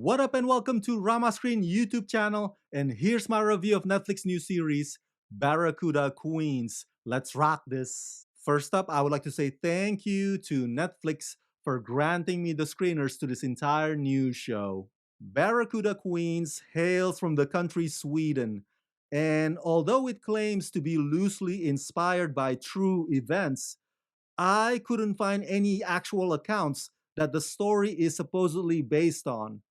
What up and welcome to Rama Screen YouTube channel, and here's my review of Netflix new series Barracuda Queens. Let's rock this. First up, I would like to say thank you to Netflix for granting me the screeners to this entire new show. Barracuda Queens hails from the country Sweden, and although it claims to be loosely inspired by true events, I couldn't find any actual accounts that the story is supposedly based on.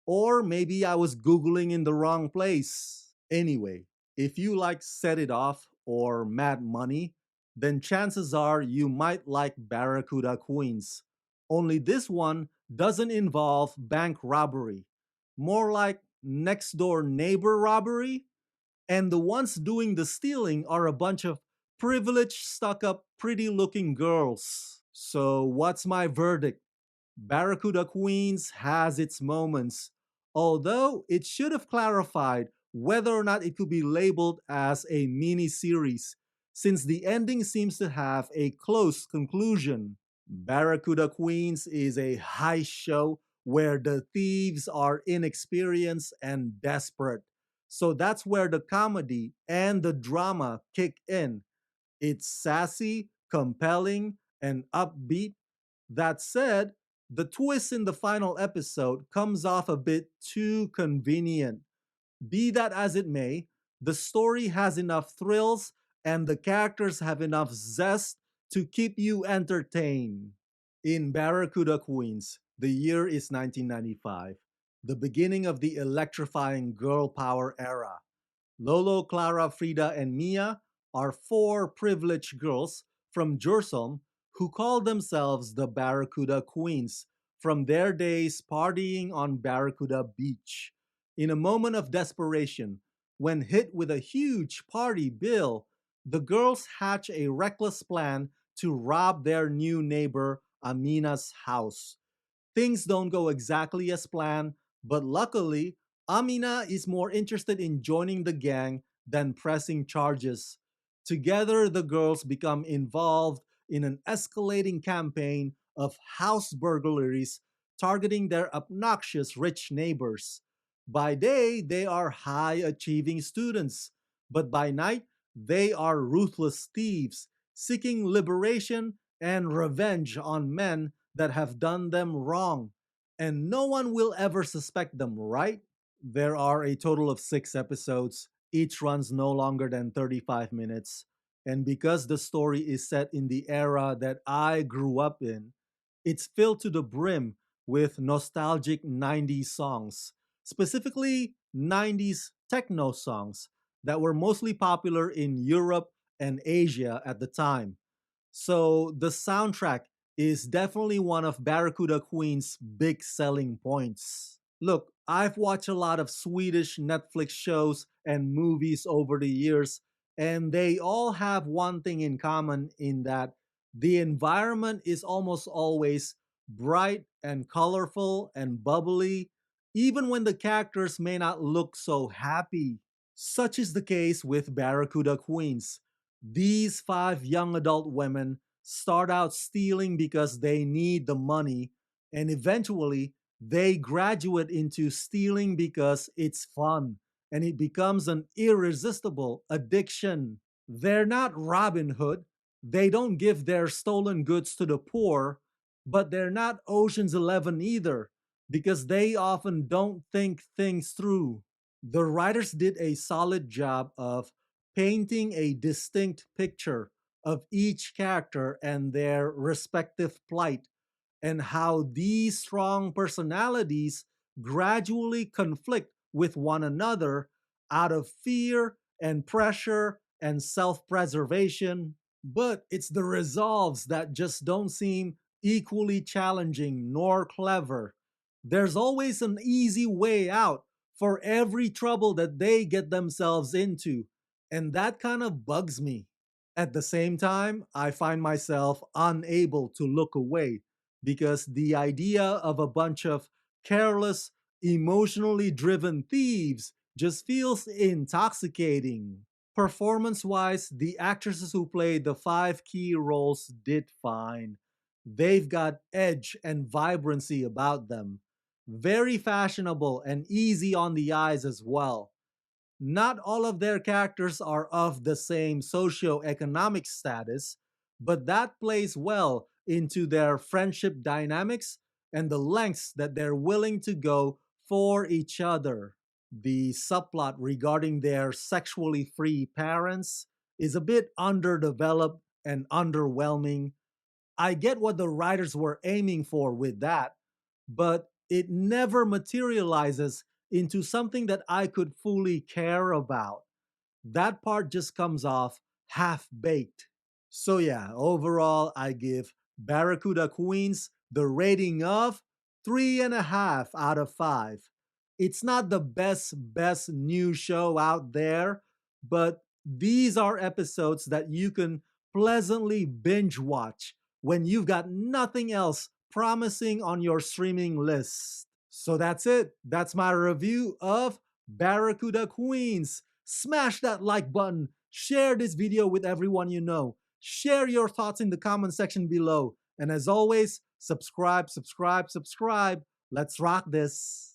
Or maybe I was Googling in the wrong place. Anyway, if you like Set It Off or Mad Money, then chances are you might like Barracuda Queens. Only this one doesn't involve bank robbery, more like next door neighbor robbery, and the ones doing the stealing are a bunch of privileged, stuck up, pretty looking girls. So, what's my verdict? Barracuda Queens has its moments, although it should have clarified whether or not it could be labeled as a mini series, since the ending seems to have a close conclusion. Barracuda Queens is a heist show where the thieves are inexperienced and desperate. So that's where the comedy and the drama kick in. It's sassy, compelling, and upbeat. That said, the twist in the final episode comes off a bit too convenient. Be that as it may, the story has enough thrills and the characters have enough zest to keep you entertained. In Barracuda Queens, the year is 1995, the beginning of the electrifying girl power era. Lolo, Clara, Frida, and Mia are four privileged girls from Jerusalem who call themselves the Barracuda Queens from their days partying on Barracuda Beach. In a moment of desperation, when hit with a huge party bill, the girls hatch a reckless plan to rob their new neighbor Amina's house. Things don't go exactly as planned, but luckily, Amina is more interested in joining the gang than pressing charges. Together, the girls become involved in an escalating campaign of house burglaries targeting their obnoxious rich neighbors. By day, they are high achieving students, but by night, they are ruthless thieves seeking liberation and revenge on men that have done them wrong. And no one will ever suspect them, right? There are a total of 6 episodes. Each runs no longer than 35 minutes. And because the story is set in the era that I grew up in, it's filled to the brim with nostalgic 90s songs, specifically 90s techno songs that were mostly popular in Europe and Asia at the time. So the soundtrack is definitely one of Barracuda Queen's big selling points. Look, I've watched a lot of Swedish Netflix shows and movies over the years, and they all have one thing in common in that the environment is almost always bright and colorful and bubbly, even when the characters may not look so happy. Such is the case with Barracuda Queens. These five young adult women start out stealing because they need the money, and eventually they graduate into stealing because it's fun and it becomes an irresistible addiction. They're not Robin Hood. They don't give their stolen goods to the poor, but they're not Ocean's 11 either because they often don't think things through. The writers did a solid job of painting a distinct picture of each character and their respective plight, and how these strong personalities gradually conflict with one another out of fear and pressure and self preservation. But it's the resolves that just don't seem equally challenging nor clever. There's always an easy way out for every trouble that they get themselves into, and that kind of bugs me. At the same time, I find myself unable to look away because the idea of a bunch of careless, emotionally driven thieves just feels intoxicating. Performance wise, the actresses who played the five key roles did fine. They've got edge and vibrancy about them. Very fashionable and easy on the eyes as well. Not all of their characters are of the same socio-economic status, but that plays well into their friendship dynamics and the lengths that they're willing to go for each other. The subplot regarding their sexually free parents is a bit underdeveloped and underwhelming. I get what the writers were aiming for with that, but it never materializes into something that I could fully care about. That part just comes off half baked. So, yeah, overall, I give Barracuda Queens the rating of 3.5 out of 5. It's not the best new show out there, but these are episodes that you can pleasantly binge watch when you've got nothing else promising on your streaming list. So that's it. That's my review of Barracuda Queens. Smash that like button. Share this video with everyone you know. Share your thoughts in the comment section below. And as always, subscribe. Let's rock this.